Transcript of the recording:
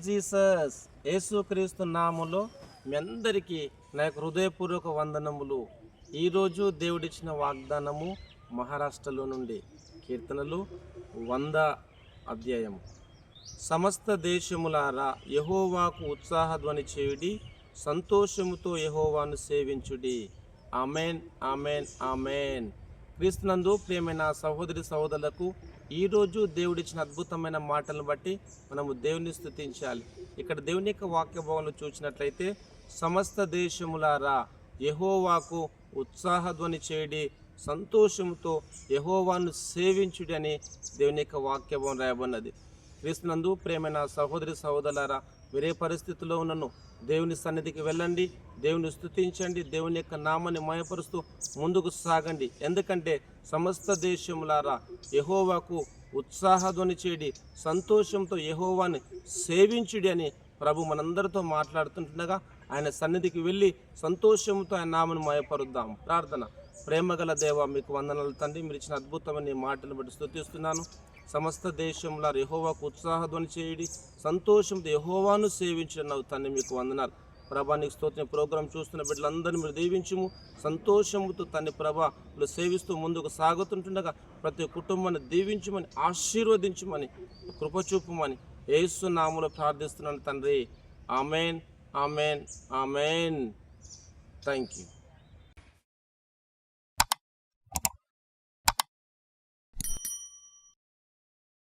Jesus. యేసుక్రీస్తు నామములో మీ అందరికీ నా యొక్క హృదయపూర్వక వందనములు. ఈరోజు దేవుడిచ్చిన వాగ్దానము మహారాష్ట్రలో నుండి కీర్తనలు 100 అధ్యాయము. సమస్త దేశములారా యెహోవాకు ఉత్సాహధ్వని చేయుడి, సంతోషముతో యెహోవాను సేవించుడి. Amen, amen, amen. క్రీస్తునందు ప్రియమైన సహోదరి సహోదరులకు ఈరోజు దేవుడిచ్చిన అద్భుతమైన మాటలను బట్టి మనము దేవుని స్తుతించాలి. ఇక్కడ దేవుని యొక్క వాక్య భావంలో చూసినట్లయితే, సమస్త దేశములారా యెహోవాకు ఉత్సాహధ్వని చేయుడి, సంతోషంతో యెహోవాను సేవించుడి అని దేవుని యొక్క వాక్య భావం రాయబడినది. క్రీస్తునందు ప్రియమైన సహోదరి సహోదరులారా, వేరే పరిస్థితుల్లో ఉన్నను దేవుని సన్నిధికి వెళ్ళండి, దేవుని స్తుతించండి, దేవుని యొక్క నామాన్ని మయపరుస్తూ ముందుకు సాగండి. ఎందుకంటే సమస్త దేశములారా యెహోవాకు ఉత్సాహధ్వని చేయుడి, సంతోషంతో యెహోవాని సేవించుడి అని ప్రభు మనందరితో మాట్లాడుతుండగా ఆయన సన్నిధికి వెళ్ళి సంతోషంతో ఆయన నామను మయపరుద్దాం. ప్రార్థన. ప్రేమగల దేవ, మీకు వందనాలు తండ్రి. మీరు ఇచ్చిన అద్భుతమైన మాటలను బట్టి స్తుతిస్తున్నాను. సమస్త దేశంలో యెహోవాకు ఉత్సాహధ్వని చేయుడి, సంతోషంతో యెహోవాను సేవించున్నావు తండ్రి. మీకు వందనాలు ప్రభా. నీకు స్తోత్రం. ప్రోగ్రాం చూస్తున్న బిడ్డలందరినీ మీరు దీవించుము. సంతోషముతో తండ్రి ప్రభా సేవిస్తూ ముందుకు సాగుతుంటుండగా ప్రతి కుటుంబాన్ని దీవించమని, ఆశీర్వదించమని, కృప చూపమని యేసు నామములో ప్రార్థిస్తున్నాను తండ్రి. Amen, amen, amen. Thank you.